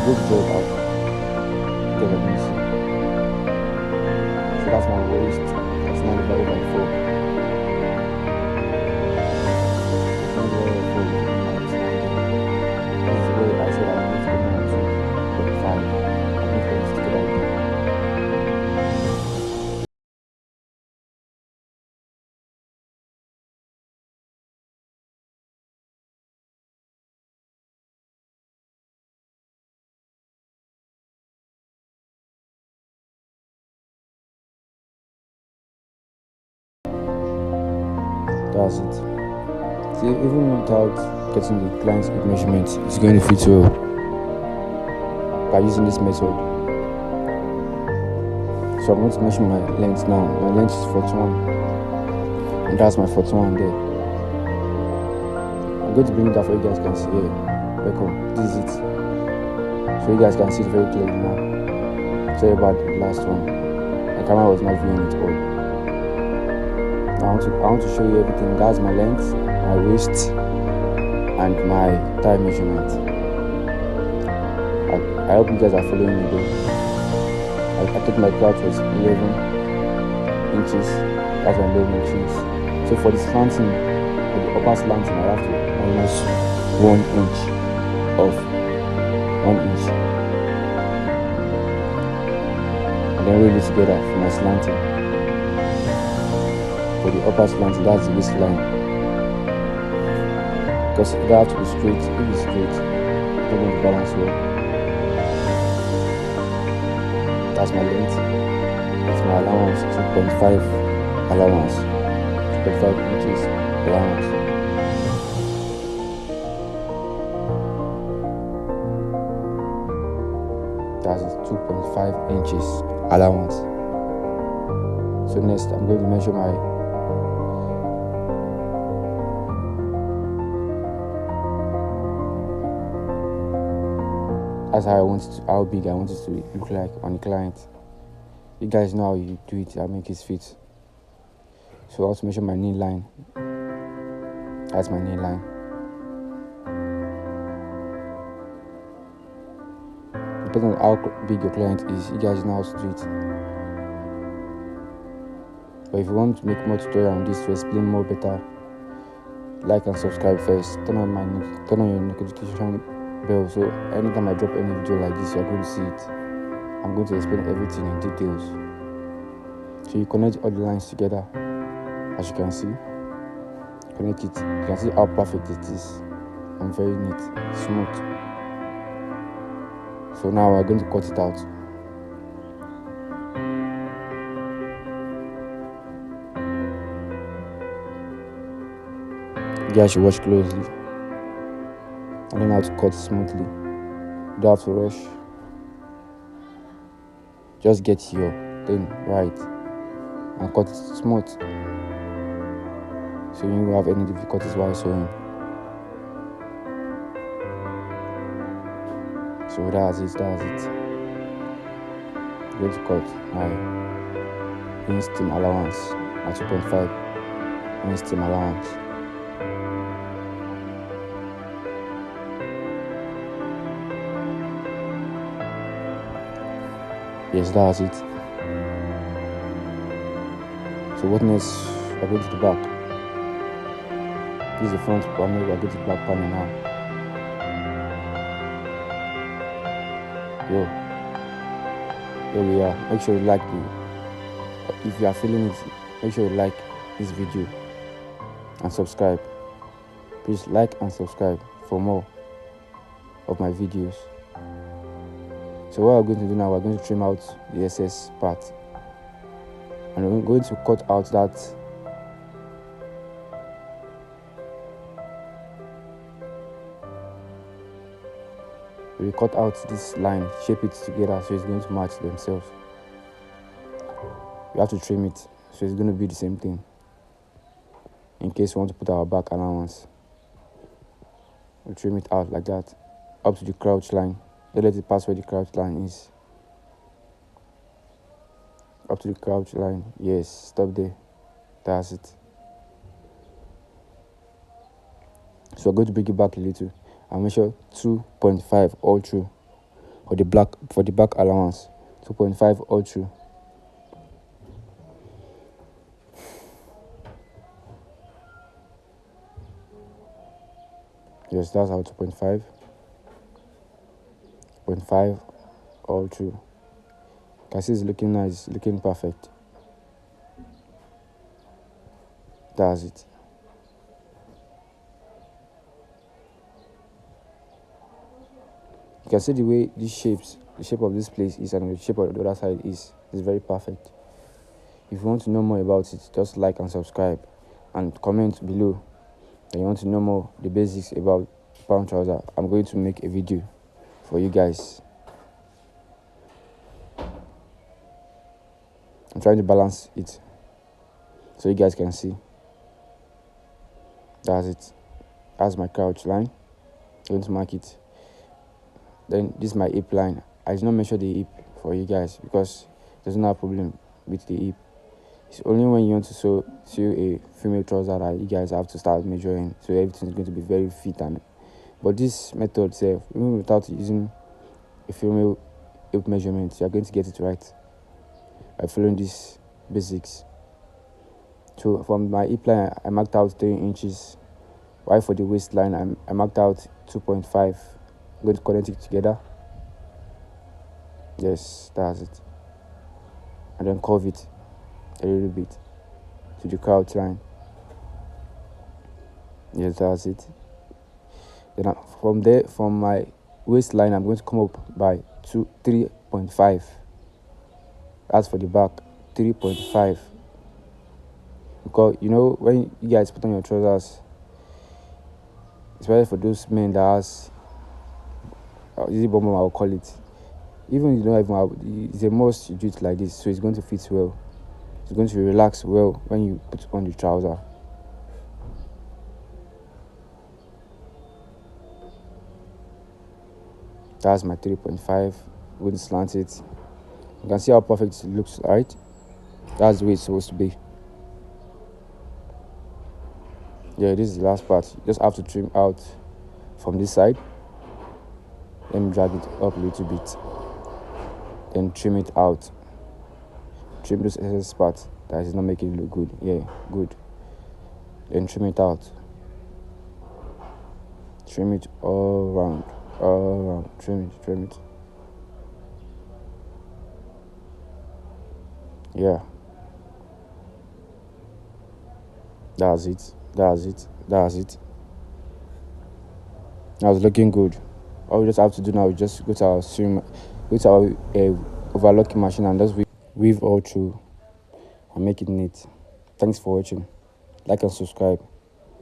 go to draw it out. Get a DC. So that's my waist. That's 9 divided by 4. 9 divided by 4 is minus 90. This is where I said I need to go down to 2.5. I need to put this together again. That's it. See, even without getting the client's good measurement, it's going to fit well by using this method. So I'm going to measure my length now. My length is 41, and that's my 41 there. I'm going to bring it up for you guys can see here. Welcome. This is it. So you guys can see it very clearly now. Sorry about the last one. My camera was not viewing it all. Now I want to show you everything. That's my length, my waist, and my thigh measurement. I hope you guys are following me though. I think my crouch was 11 inches. That's my 11 inches. So for the slanting, for the upper slanting, I have to minus 1 inch off. 1 inch. And then roll it together for my slanting. For the upper slanting, that's the waistline. Because it has to be straight. If it's straight, it's not going to balance well. That's my length. That's my allowance, 2.5 allowance. 2.5 inches allowance. That's 2.5 inches allowance. So next, I'm going to measure my that's how big I want it to look like on the client. You guys know how you do it, I make it fit. So I also measure my knee line. That's my knee line. Depending on how big your client is, you guys know how to do it. But if you want to make more tutorial on this to explain more better, like and subscribe first. Turn on your notification bell, so anytime I drop any video like this, you're going to see it. I'm going to explain everything in details. So you connect all the lines together, as you can see. Connect it. You can see how perfect it is and very neat, smooth. So now we're going to cut it out. You guys should watch closely and learn how to cut smoothly. You don't have to rush. Just get your thing right and cut it smooth, so you won't have any difficulties while sewing. So that's it. I'm going to cut my insteam allowance at 2.5 insteam allowance. Yes, that's it. So what next? We're going to the back. This is the front panel. We're going to the back panel now. Here we are. Make sure you like if you are feeling it, make sure you like this video and subscribe. Please like and subscribe for more of my videos. So what we're going to do now, we're going to trim out the excess part, and we're going to cut out that we cut out this line, shape it together so it's going to match themselves. We have to trim it so it's going to be the same thing in case we want to put our back allowance. We'll trim it out like that up to the crouch line. Don't let it pass where the crouch line is. Up to the crouch line. Yes, stop there. That's it. So we're going to bring it back a little and measure 2.5 all through. for the back allowance, 2.5 all through. Yes, that's how 2.5 all through. You can see it's looking nice, looking perfect. That's it. You can see the way the shape of this place is and the shape of the other side is very perfect. If you want to know more about it, just like and subscribe and comment below that you want to know more the basics about pant trouser. I'm going to make a video for you guys. I'm trying to balance it so you guys can see. That's it. That's my crouch line. I'm going to mark it. Then this is my hip line. I did not measure the hip for you guys because there's no problem with the hip. It's only when you want to sew a female trouser that you guys have to start measuring, so everything is going to be very fit. But this method itself, even without using a female hip measurement, you are going to get it right by following these basics. So from my hip line, I marked out 3 inches, while for the waistline, I marked out 2.5. I'm going to connect it together. Yes, that's it. And then curve it a little bit to the crouch line. Yes, that's it. Then from there, from my waistline, I'm going to come up by 3.5. That's for the back, 3.5. Because you know when you guys put on your trousers, especially for those men that has easy bum, I'll call it. Even you don't even it's a must you do it like this, so it's going to fit well. It's going to relax well when you put on the trouser. That's my 3.5. I'm going to slant it. You can see how perfect it looks, right? That's the way it's supposed to be. Yeah, this is the last part. You just have to trim out from this side. Let me drag it up a little bit. Then trim it out. Trim this excess part that is not making it look good. Yeah, good. Then trim it out. Trim it all around. Trim it. Yeah. That's it. That was looking good. All we just have to do now is just go to our overlocking machine and just weave all through and make it neat. Thanks for watching. Like and subscribe.